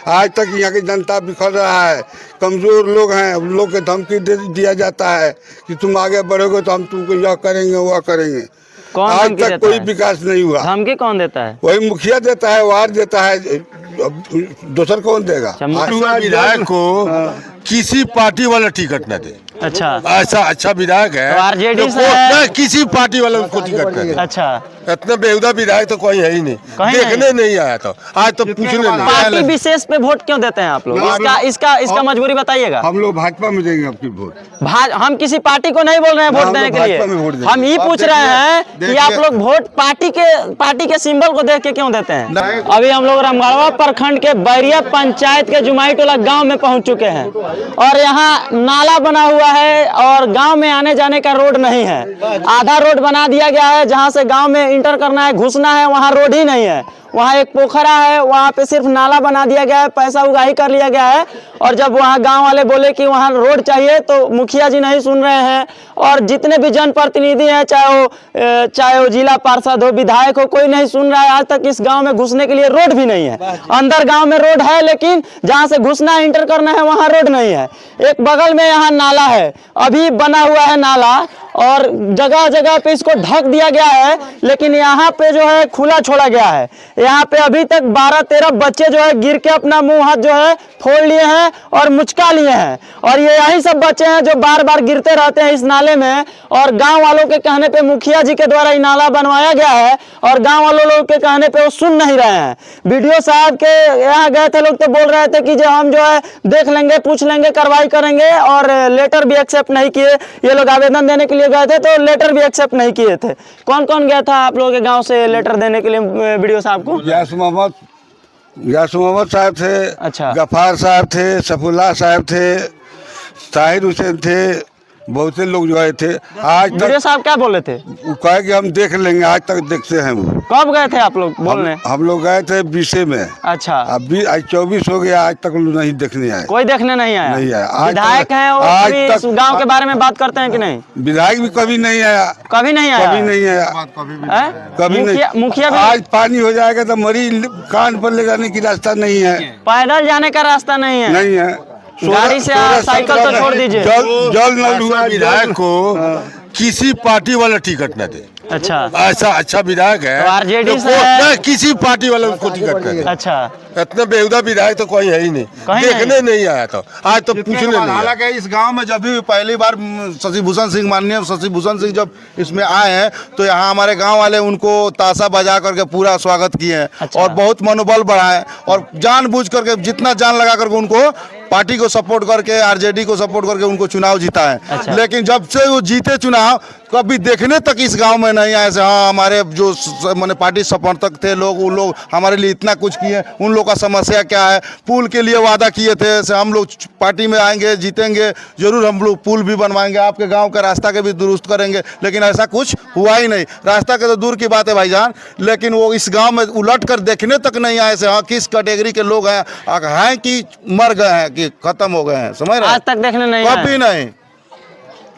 आज तक यहाँ की जनता बिखर रहा है। कमजोर लोग हैं, उन लोग के धमकी दे दिया जाता है कि तुम आगे बढ़ोगे तो हम तुमको यह करेंगे वह करेंगे। कौन आज तक कोई विकास नहीं हुआ। धमकी कौन देता है? वही मुखिया देता है, वार्ड देता है, दूसर कौन देगा? विधायक को किसी पार्टी वाला टिकट न दे। अच्छा, ऐसा अच्छा विधायक है तो आरजेडी तो से है? किसी पार्टी वाला उसको टिकट न दे। अच्छा, इतना बेहुदा विधायक तो कोई है ही नहीं, देखने नहीं आया तो आज तो पूछने नहीं। पार्टी विशेष पे वोट क्यों देते हैं आप लोग? इसका मजबूरी बताइएगा। हम लोग भाजपा में देंगे आपकी वोट। हम किसी पार्टी को नहीं बोल रहे हैं वोट देने के लिए, हम ये पूछ रहे हैं कि आप लोग वोट पार्टी के सिंबल को देख के क्यों देते हैं? अभी हम लोग रामगढ़वा प्रखंड के बैरिया पंचायत के जुमाई टोला गांव में पहुंच चुके हैं और यहाँ नाला बना हुआ है और गांव में आने जाने का रोड नहीं है। आधा रोड बना दिया गया है, जहां से गांव में इंटर करना है, घुसना है, वहां रोड ही नहीं है। वहाँ एक पोखरा है, वहाँ पे सिर्फ नाला बना दिया गया है, पैसा उगाही कर लिया गया है। और जब वहाँ गांव वाले बोले कि वहाँ रोड चाहिए तो मुखिया जी नहीं सुन रहे हैं और जितने भी जनप्रतिनिधि हैं, चाहे वो जिला पार्षद हो, विधायक हो, कोई नहीं सुन रहा है। आज तक इस गांव में घुसने के लिए रोड भी नहीं है। अंदर गांव में रोड है लेकिन जहाँ से घुसना है, इंटर करना है, वहाँ रोड नहीं है। एक बगल में यहाँ नाला है, अभी बना हुआ है नाला और जगह जगह पे इसको ढक दिया गया है, लेकिन यहाँ पे जो है खुला छोड़ा गया है। यहाँ पे अभी तक 12-13 बच्चे जो है गिर के अपना मुंह हाथ जो है फोड़ लिए हैं और मुचका लिए हैं और ये यही सब बच्चे हैं जो बार बार गिरते रहते हैं इस नाले में। और गांव वालों के कहने पे मुखिया जी के द्वारा ये नाला बनवाया गया है और गांव वालों लोग के कहने पे वो सुन नहीं रहे हैं। बीडीओ साहब के यहाँ गए थे लोग तो बोल रहे थे कि जो हम जो है देख लेंगे, पूछ लेंगे, कार्रवाई करेंगे और लेटर भी एक्सेप्ट नहीं किए। ये लोग आवेदन देने के लिए गए थे तो लेटर भी एक्सेप्ट नहीं किए थे। कौन कौन गया था आप लोगों के गाँव से लेटर देने के लिए बीडीओ साहब को? यास मोहम्मद साहब थे, अच्छा, गफार साहब थे, सफुल्ला साहब थे, ताहिर हुसैन थे, बहुत से लोग जो आए थे। आज तक बीडीओ साहब क्या बोले थे? वो कहे कि हम देख लेंगे, आज तक देखते हैं। वो कब गए थे आप लोग बोलने? हम लोग गए थे 20 में। अच्छा, अब आज 24 हो गया, आज तक लोग नहीं देखने आए। कोई देखने नहीं आया? नहीं आया। विधायक है वो आज गांव के बारे में बात करते हैं कि नहीं? विधायक भी कभी नहीं आया, कभी नहीं आया, कभी नहीं आया, कभी नहीं। मुखिया भी आज पानी हो जाएगा तो मरीज कान पर ले जाने की रास्ता नहीं है, पैदल जाने का रास्ता नहीं है, नहीं है। गाड़ी से साइकिल तो छोड़ दीजिए। जल नल हुआ। विधायक को किसी पार्टी वाला टिकट न दे। अच्छा, ऐसा अच्छा विधायक है तो आरजेडी से है? किसी पार्टी वाला उसको टिकट न दे। अच्छा, इतना बेहुदा विधायक तो कोई है ही नहीं, देखने नहीं आया तो आज तो पूछने नहीं। हालांकि इस गांव में जब भी पहली बार शशि भूषण सिंह, माननीय शशि भूषण सिंह जब इसमें आए हैं तो यहाँ हमारे गांव वाले उनको ताशा बजा करके पूरा स्वागत किए हैं। अच्छा, और बहुत मनोबल बढ़ाए और जानबूझ करके जितना जान लगा करके उनको पार्टी को सपोर्ट करके, आरजेडी को सपोर्ट करके उनको चुनाव जीता है। अच्छा, लेकिन जब से वो जीते चुनाव, कभी देखने तक इस गांव में नहीं आए से हाँ हमारे जो मैंने पार्टी समर्थक थे लोग, उन लोग हमारे लिए इतना कुछ किए, उन लोग का समस्या क्या है। पुल के लिए वादा किए थे से हम लोग पार्टी में आएंगे, जीतेंगे, जरूर हम लोग पुल भी बनवाएंगे, आपके गांव का रास्ता के भी दुरुस्त करेंगे, लेकिन ऐसा कुछ हुआ ही नहीं। रास्ता के तो दूर की बात है भाईजान, लेकिन वो इस गांव में उलट कर देखने तक नहीं आए से हाँ किस कैटेगरी के लोग हैं कि मर गए हैं, कि खत्म हो गए हैं, समझ रहे? आज तक देखने नहीं, कभी नहीं।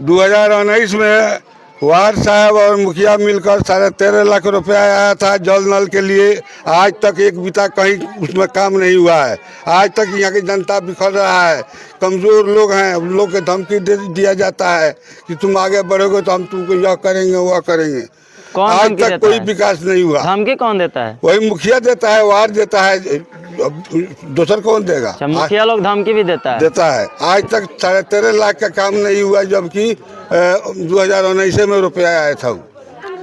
2019 में वार्ड साहब और मुखिया मिलकर 13.5 लाख रुपया आया था जल नल के लिए। आज तक एक बीता कहीं उसमें काम नहीं हुआ है। आज तक यहाँ की जनता बिखर रहा है। कमजोर लोग हैं, उन लोग के धमकी दे दिया जाता है कि तुम आगे बढ़ोगे तो हम तुमको यह करेंगे वह करेंगे। आज तक कोई विकास नहीं हुआ। धमकी कौन देता है? वही मुखिया देता है, वार्ड देता है, दूसर कौन देगा? मुखिया लोग धमकी भी देता है। आज तक 13.5 लाख का काम नहीं हुआ, जबकि 2019 में रुपया आया था।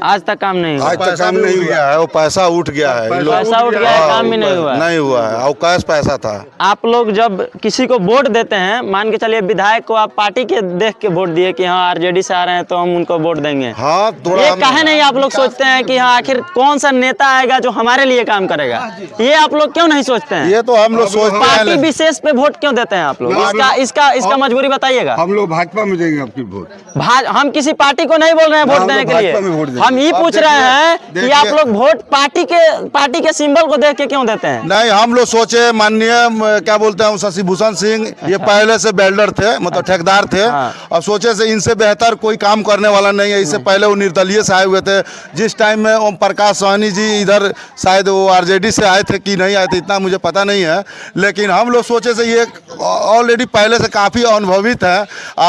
आज तक काम नहीं हुआ। आज तक काम नहीं हुआ है, वो पैसा उठ गया है, पैसा उठ गया है, काम भी नहीं हुआ, नहीं हुआ है, और कैश पैसा था। आप लोग जब किसी को वोट देते हैं, मान के चलिए विधायक को आप पार्टी के देख के वोट दिए कि हाँ आरजेडी से आ रहे हैं तो हम उनको वोट देंगे, हाँ थोड़ा ये काहे नहीं आप लोग सोचते हैं कि हाँ आखिर कौन सा नेता आएगा जो हमारे लिए काम करेगा? ये आप लोग क्यों नहीं सोचते हैं? ये तो हम लोग सोचते हैं। पार्टी विशेष पे वोट क्यों देते हैं आप लोग? इसका मजबूरी बताइएगा। हम लोग भाजपा में देंगे आपकी वोट। हम किसी पार्टी को नहीं बोल रहे हैं वोट देने के लिए, हम ये पूछ रहे हैं कि आप लोग वोट पार्टी के सिंबल को देख के क्यों देते हैं? नहीं, हम लोग सोचे माननीय क्या बोलते हैं शशि भूषण सिंह, ये पहले से बिल्डर थे, मतलब ठेकेदार थे। अब सोचे से इनसे बेहतर कोई काम करने वाला नहीं है। इससे पहले वो निर्दलीय से आए हुए थे। जिस टाइम में ओम प्रकाश सोहनी जी इधर शायद वो आरजेडी से आए थे कि नहीं आए थे, इतना मुझे पता नहीं है। लेकिन हम लोग सोचे से ये ऑलरेडी पहले से काफ़ी अनुभवित है,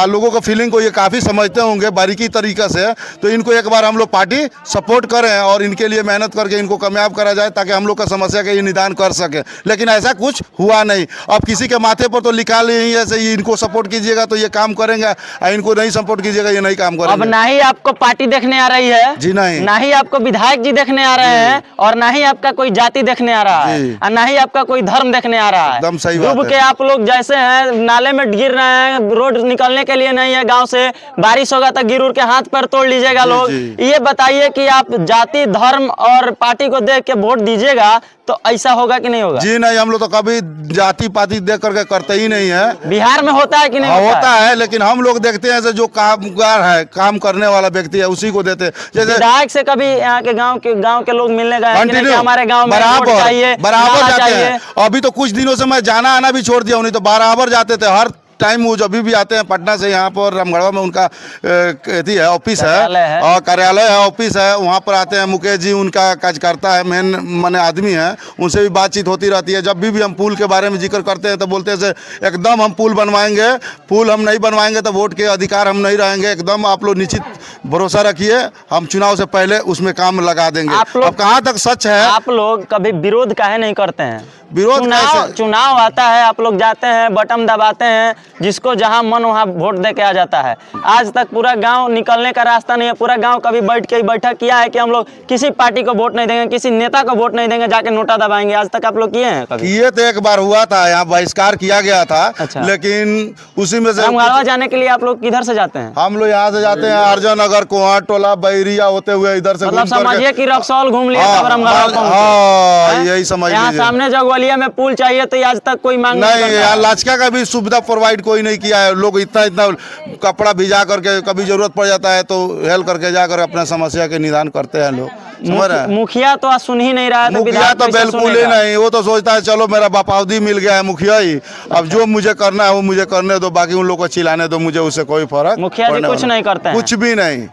लोगों को फीलिंग को ये काफ़ी समझते होंगे बारीकी तरीके से। तो इनको एक बार हम लोग पार्टी सपोर्ट करें और इनके लिए मेहनत करके इनको कामयाब करा जाए, ताकि हम लोग का समस्या का ये निदान कर सके। लेकिन ऐसा कुछ हुआ नहीं। अब किसी के माथे पर तो लिखा नहीं है से इनको सपोर्ट कीजिएगा तो ये काम करेंगे, इनको नहीं सपोर्ट कीजिएगा ये नहीं काम करेंगे। अब ना ही आपको पार्टी देखने आ रही है जी, नहीं, ना ही आपको विधायक जी देखने आ रहे हैं, और ना ही आपका कोई जाति देखने आ रहा है, और ना ही आपका कोई धर्म देखने आ रहा है। एकदम सही बात डूब के आप लोग जैसे हैं नाले में गिर रहे हैं, रोड निकलने के लिए नहीं है। गांव से बारिश होगा तो गिर उड़ के हाथ पैर तोड़ लीजिएगा लोग। ये बताइए कि आप जाति धर्म और पार्टी को देख के वोट दीजिएगा तो ऐसा होगा कि नहीं होगा? जी नहीं, हम लोग तो कभी जाति पाति देख करके करते ही नहीं है। बिहार में होता है कि नहीं? होता है, लेकिन हम लोग देखते हैं जो कामगार है, काम करने वाला व्यक्ति है, उसी को देते हैं। जैसे विधायक से कभी यहाँ के गांव के लोग मिलने गए कि नहीं कि हमारे गांव में वोट चाहिए, बराबर जाते हैं। अभी तो कुछ दिनों से मैं जाना आना भी छोड़ दिया हूँ, नहीं तो बराबर जाते थे। हर टाइम वो जब भी आते हैं पटना से यहाँ पर रामगढ़वा में उनका है ऑफिस है और कार्यालय है, ऑफिस है, वहाँ पर आते हैं। मुकेश जी उनका कार्यकर्ता है, मेन माने आदमी है, उनसे भी बातचीत होती रहती है। जब भी हम पुल के बारे में जिक्र करते हैं तो बोलते हैं से एकदम हम पुल बनवाएंगे, पुल हम नहीं बनवाएंगे तो वोट के अधिकार हम नहीं रहेंगे। एकदम आप लोग निश्चित भरोसा रखिए, हम चुनाव से पहले उसमें काम लगा देंगे। अब कहाँ तक सच है? आप लोग कभी विरोध काहे नहीं करते हैं? विरोध चुनाव आता है, आप लोग जाते हैं, बटन दबाते हैं, जिसको जहां मन वहां वोट दे के आ जाता है। आज तक पूरा गांव निकलने का रास्ता नहीं है। पूरा गांव कभी बैठ के बैठक किया है कि हम लोग किसी पार्टी को वोट नहीं देंगे, किसी नेता को वोट नहीं देंगे, जाके नोटा दबाएंगे? आज तक आप लोग किए हैं कभी? किए तो एक बार हुआ था, यहाँ बहिष्कार किया गया था। अच्छा। लेकिन उसी में से रामगढ़वा जाने के लिए आप लोग किधर से जाते हैं? हम लोग यहाँ से जाते हैं अर्जन नगर, कुआं टोला, बैरिया होते हुए इधर से। मतलब समझिए कि रक्सौल घूम लिया तब रामगढ़वा पहुंचे। यही समझ यहाँ सामने जगवलिया में पुल चाहिए तो आज तक कोई मांग नहीं। यहाँ लाचका का भी सुविधा प्रोवाइड कोई नहीं किया है। लोग इतना कपड़ा भिजा करके कभी जरूरत पड़ जाता है तो हेल्प करके जाकर अपना समस्या के निदान करते हैं लोग। मुखिया तो सुन ही नहीं रहा है, मुखिया तो बिल्कुल ही नहीं। वो तो सोचता है चलो मेरा बापावधी मिल गया है मुखिया ही, अब जो मुझे करना है वो मुझे करने दो, बाकी उन लोग को चिल्लाने दो, मुझे उससे कोई फर्क। मुखिया जी कुछ नहीं करते हैं, कुछ भी नहीं,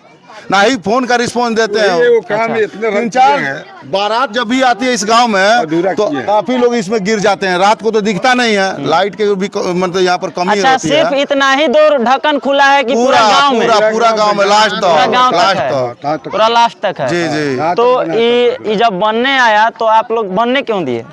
ना ही फोन का रिस्पॉन्स देते हैं। वो काम इतने 3-4 बारात जब भी आती है इस गांव में तो काफी लोग इसमें गिर जाते हैं। रात को तो दिखता नहीं है, लाइट के भी मतलब यहाँ पर कमी अच्छा, होती है। सिर्फ इतना ही दूर ढक्कन खुला है कि पूरा गांव में? पूरा गांव में लास्ट तक, पूरा लास्ट तक है। जी जी। तो ये जब बनने आया तो आप लोग बनने क्यों दिए?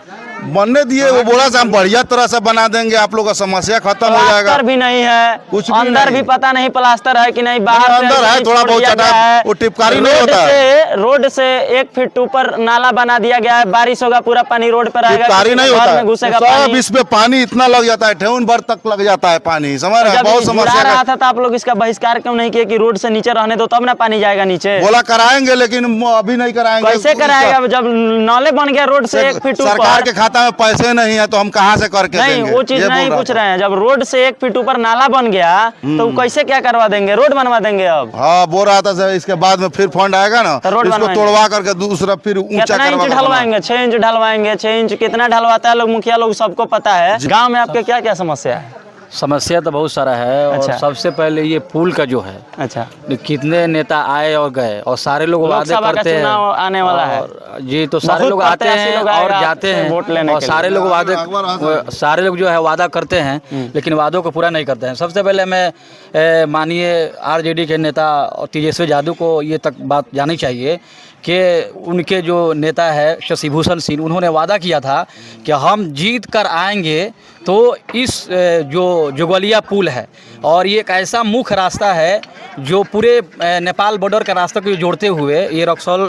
बनने दिए, वो बोला हम बढ़िया तरह से बना देंगे, आप लोग का समस्या खत्म हो जाएगा। प्लास्टर भी नहीं है, कुछ भी अंदर नहीं। भी पता नहीं प्लास्टर है कि नहीं, बाहर अंदर है थोड़ा बहुत चटा, वो टिपकारी नहीं होता है। रोड से 1 फीट ऊपर नाला बना दिया गया है, बारिश होगा पूरा पानी रोड पर आएगा, टिपकारी नहीं होता है, घुसेगा सब इसमें पानी इतना लग जाता है, ठेहुन भर तक लग जाता है पानी, समझ रहे हैं? बहुत समस्या रहा था तो आप लोग इसका बहिष्कार क्यों नहीं किए कि रोड से नीचे रहने दो, तब ना पानी जाएगा नीचे? बोला कराएंगे, लेकिन अभी नहीं कराएंगे। कैसे कराएगा जब नाले बन गया रोड से 1 फीट ऊपर? सरकार के खाता में पैसे नहीं है तो हम कहाँ से करके नहीं देंगे? वो चीज नहीं पूछ रहे हैं। जब रोड से 1 फीट ऊपर नाला बन गया तो कैसे क्या करवा देंगे? रोड बनवा देंगे अब? हाँ, बोल रहा था सर, इसके बाद में फिर फंड आएगा ना तो रोड इसको तोड़वा करके दूसरा फिर ऊंचा कितना इंच ढलवाएंगे? 6 इंच ढलवाएंगे। 6 इंच कितना ढलवाता है लोग, मुखिया लोग सबको पता है। गाँव में आपके क्या क्या समस्या है? समस्या तो बहुत सारा है। और अच्छा। सबसे पहले ये पुल का जो है, अच्छा, कितने नेता आए और गए, और सारे लोग वादे लोकसभा का करते हैं। चुनाव आने वाला है जी, तो सारे बहुत लोग आते प्रत्याशी हैं लोग और आएगा जाते हैं वोट लेने और के सारे लिए। लोग सारे लोग जो है वादा करते हैं, लेकिन वादों को पूरा नहीं करते हैं। सबसे पहले मैं माननीय आरजेडी के नेता तेजस्वी यादव को ये तक बात जानी चाहिए कि उनके जो नेता है शशि भूषण सिंह, उन्होंने वादा किया था कि हम जीत कर आएंगे तो इस जो जोगलिया पुल है, और ये एक ऐसा मुख्य रास्ता है जो पूरे नेपाल बॉर्डर का रास्ता को जोड़ते हुए ये रक्सौल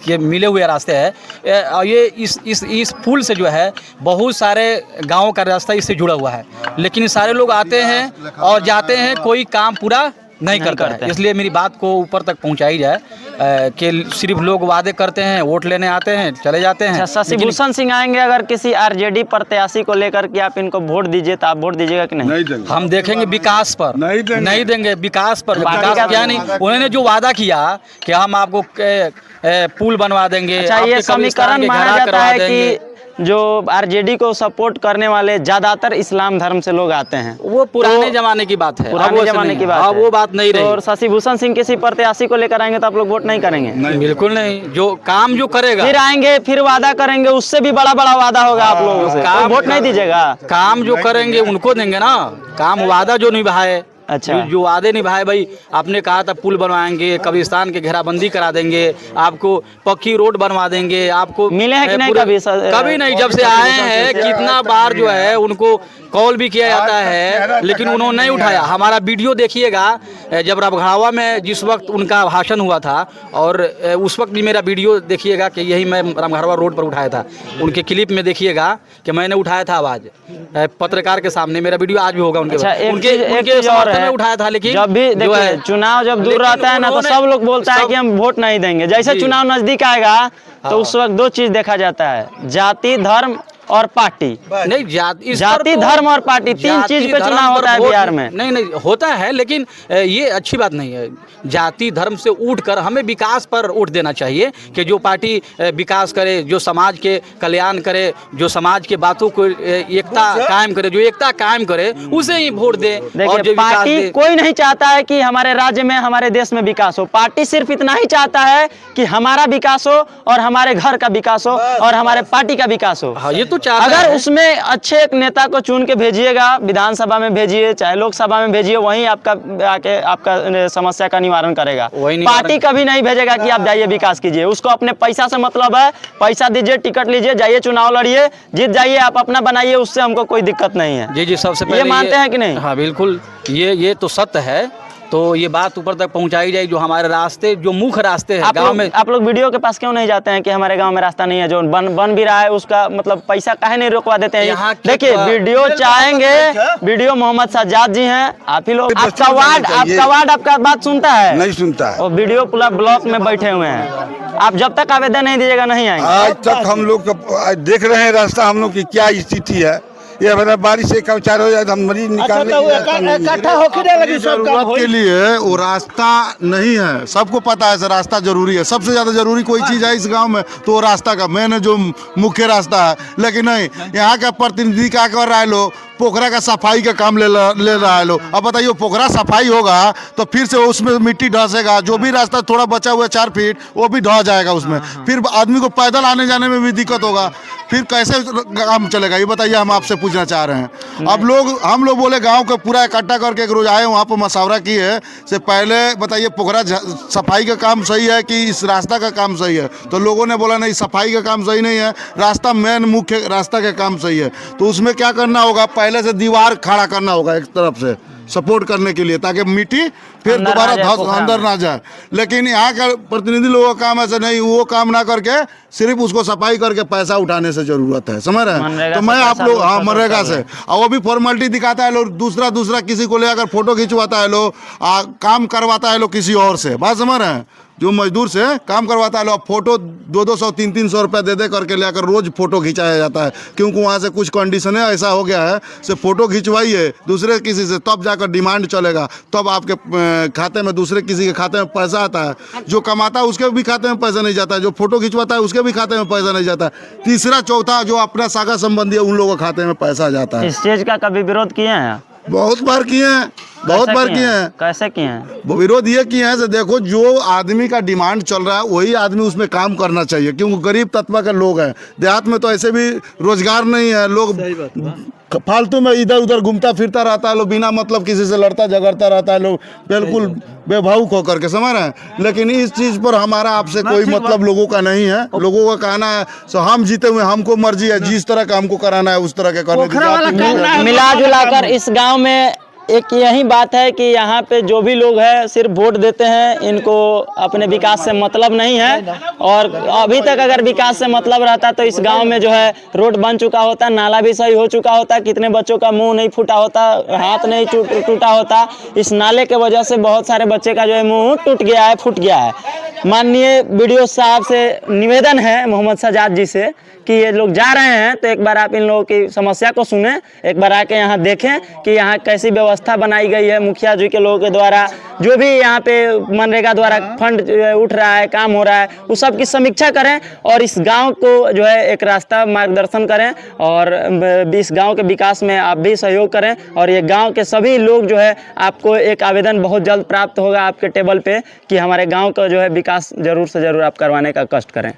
के मिले हुए रास्ते हैं। और ये इस पुल से जो है बहुत सारे गाँव का रास्ता इससे जुड़ा हुआ है, लेकिन सारे लोग आते हैं और जाते हैं, कोई काम पूरा नहीं करता है। इसलिए मेरी बात को ऊपर तक पहुंचाई जाए कि सिर्फ लोग वादे करते हैं, वोट लेने आते हैं, चले जाते हैं। शशि भूषण सिंह आएंगे अगर किसी आरजेडी प्रत्याशी को लेकर के आप इनको वोट दीजिए तो आप वोट दीजिएगा कि नहीं? हम देखेंगे विकास पर, नहीं देंगे विकास पर। विकास क्या नहीं, उन्होंने जो वादा किया कि हम आपको पुल बनवा देंगे। अच्छा, ये समीकरण माना जाता है कि जो आरजेडी को सपोर्ट करने वाले ज्यादातर इस्लाम धर्म से लोग आते हैं। वो पुराने जमाने की बात है, पुराने जमाने की बात है। वो बात नहीं रही। और शशि भूषण सिंह किसी प्रत्याशी को लेकर आएंगे तो आप लोग वोट नहीं करेंगे? बिल्कुल नहीं। जो काम जो करेगा, फिर आएंगे फिर वादा करेंगे, उससे भी बड़ा बड़ा वादा होगा आप लोगों से, तो वोट नहीं दीजिएगा? काम जो करेंगे उनको देंगे ना, काम वादा जो निभाए। अच्छा, जो वादे निभाए भाई, आपने कहा था पुल बनवाएंगे, कब्रिस्तान के घेराबंदी करा देंगे, आपको पक्की रोड बनवा देंगे, आपको मिले हैं कि नहीं? कभी नहीं। जब से आए हैं कितना बार जो है उनको कॉल भी किया जाता है, लेकिन उन्होंने नहीं उठाया। हमारा वीडियो देखिएगा, जब रामगढ़वा में जिस वक्त उनका भाषण हुआ था, और उस वक्त भी मेरा वीडियो देखिएगा कि यही मैं रामगढ़वा रोड पर उठाया था। उनके क्लिप में देखिएगा कि मैंने उठाया था आवाज़ पत्रकार के सामने। मेरा वीडियो आज भी होगा उनके समर्थन में उठाया था। लेकिन जब भी देखिए चुनाव जब दूर रहता है ना तो सब लोग बोलता है कि हम वोट नहीं देंगे। जैसे चुनाव नजदीक आएगा तो उस वक्त दो चीज देखा जाता है, जाति धर्म और पार्टी। नहीं, जाति धर्म और पार्टी, तीन चीज पे चुनाव होता है बिहार में। नहीं होता है, लेकिन ये अच्छी बात नहीं है। जाति धर्म से उठकर हमें विकास पर वोट देना चाहिए कि जो पार्टी विकास करे, जो समाज के कल्याण करे, जो समाज के बातों को एकता कायम करे, जो एकता कायम करे, उसे ही वोट दे। देखिए, पार्टी कोई नहीं चाहता है कि हमारे राज्य में, हमारे देश में विकास हो। पार्टी सिर्फ इतना ही चाहता है कि हमारा विकास हो और हमारे घर का विकास हो और हमारे पार्टी का विकास हो। हाँ, ये तो अगर उसमें अच्छे एक नेता को चुन के भेजिएगा, विधानसभा में भेजिए चाहे लोकसभा में भेजिए, वहीं आपका आके आपका समस्या का निवारण करेगा। पार्टी कभी नहीं भेजेगा कि आप जाइए विकास कीजिए। उसको अपने पैसा से मतलब है, पैसा दीजिए, टिकट लीजिए, जाइए चुनाव लड़िए, जीत जाइए, आप अपना बनाइए, उससे हमको कोई दिक्कत नहीं है। जी, सबसे पहले ये मानते हैं कि नहीं? हाँ बिल्कुल, ये तो सत्य है। तो ये बात ऊपर तक पहुंचाई जाए, जो हमारे रास्ते, जो मुख्य रास्ते हैं गांव में। आप लोग वीडियो के पास क्यों नहीं जाते हैं कि हमारे गांव में रास्ता नहीं है, जो बन भी रहा है उसका मतलब पैसा काहे नहीं रोकवा देते हैं? देखिए, वीडियो चाहेंगे, वीडियो मोहम्मद सज्जाद जी हैं, आप ही लोग, आपका वार्ड आपका बात सुनता है? नहीं सुनता है। और वीडियो पूरा ब्लॉक में बैठे हुए हैं। आप जब तक आवेदन नहीं दीजिएगा नहीं आएंगे। आज तक हम लोग देख रहे हैं रास्ता, हम लोग की क्या स्थिति है। ये अगर बारिश से कवचार हो जाए तो हम मरीज निकालने के लिए वो रास्ता नहीं है। सबको पता है रास्ता जरूरी है। सबसे ज्यादा जरूरी कोई चीज है इस गांव में तो वो रास्ता का मेन जो मुख्य रास्ता है। लेकिन नहीं, यहाँ का प्रतिनिधि क्या कर रहा है, लोग पोखरा का सफाई का काम ले रहा है लोग। अब बताइए, पोखरा सफाई होगा तो फिर से उसमें मिट्टी धंसेगा, जो भी रास्ता थोड़ा बचा हुआ है 4 फीट वो भी ढह जाएगा उसमें। फिर आदमी को पैदल आने जाने में भी दिक्कत होगा। फिर कैसे काम चलेगा ये बताइए, हम आपसे पूछना चाह रहे हैं। अब हम लोग बोले गांव को पूरा इकट्ठा करके एक रोज आए, वहाँ पर मशवरा किए से पहले बताइए पोखरा सफाई का काम सही है कि इस रास्ता का काम सही है? तो लोगों ने बोला नहीं, सफाई का काम सही नहीं है, रास्ता मेन मुख्य रास्ता का काम सही है। तो उसमें क्या करना होगा, पहले से दीवार खड़ा करना होगा एक तरफ से सपोर्ट करने के लिए, ताकि मिट्टी फिर दोबारा अंदर ना जाए। लेकिन यहाँ का प्रतिनिधि लोगों का काम ऐसा नहीं, वो काम ना करके सिर्फ उसको सफाई करके पैसा उठाने से जरूरत है, समझ रहे हैं? तो मैं आप लोग, हाँ, मनरेगा से, और वो भी फॉर्मेलिटी दिखाता है लोग, दूसरा किसी को ले आकर फोटो खिंचवाता है लोग, काम करवाता है लोग किसी और से, बात समझ रहे हैं? जो मजदूर से काम करवाता है लोग, फोटो 200 300 रुपया दे करके ले आकर रोज फोटो खिंचाया जाता है। क्योंकि वहाँ से कुछ कंडीशन है ऐसा हो गया है, से फोटो खिंचवाइए दूसरे किसी से, तब जाकर डिमांड चलेगा, तब आपके खाते में, दूसरे किसी के खाते में पैसा आता है। जो कमाता है उसके भी खाते में पैसा नहीं जाता है, जो फोटो खिंचवाता है उसके भी खाते में पैसा नहीं जाता है। तीसरा चौथा जो अपना सागा संबंधी है उन लोगों के खाते में पैसा जाता है। इस चीज का कभी विरोध किए हैं? बहुत बार किए हैं, बहुत बार किए हैं। कैसे किए हैं? वो विरोध ये किए हैं, देखो जो आदमी का डिमांड चल रहा है वही आदमी उसमें काम करना चाहिए, क्योंकि गरीब तत्व के लोग हैं। देहात में तो ऐसे भी रोजगार नहीं है, लोग फालतू में इधर उधर घूमता फिरता रहता है, लोग बिना मतलब किसी से लड़ता झगड़ता रहता है, लोग बिल्कुल बेभावुक होकर के, समझ रहे हैं? लेकिन इस चीज़ पर हमारा आपसे कोई मतलब लोगों का नहीं है। लोगों का कहना है सो हम जीते हुए, हमको मर्जी है जिस तरह का हमको कराना है उस तरह के करने। मिला जुला कर इस गाँव में एक यही बात है कि यहाँ पे जो भी लोग हैं सिर्फ वोट देते हैं, इनको अपने विकास से मतलब नहीं है। और अभी तक अगर विकास से मतलब रहता तो इस गांव में जो है रोड बन चुका होता, नाला भी सही हो चुका होता, कितने बच्चों का मुंह नहीं फूटा होता, हाथ नहीं टूटा होता। इस नाले के वजह से बहुत सारे बच्चे का जो है मुंह टूट गया है, फूट गया है। माननीय बीडीओ साहब से निवेदन है, मोहम्मद सजाद जी से, कि ये लोग जा रहे हैं तो एक बार आप इन लोगों की समस्या को सुने, एक बार आके यहाँ देखें कि यहाँ कैसी व्यवस्था बनाई गई है मुखिया जी के लोगों के द्वारा, जो भी यहाँ पे मनरेगा द्वारा फंड उठ रहा है, काम हो रहा है, उस सब की समीक्षा करें और इस गांव को जो है एक रास्ता मार्गदर्शन करें और इस गांव के विकास में आप भी सहयोग करें। और ये गांव के सभी लोग जो है, आपको एक आवेदन बहुत जल्द प्राप्त होगा आपके टेबल पे कि हमारे गांव का जो है विकास जरूर से जरूर आप करवाने का कष्ट करें।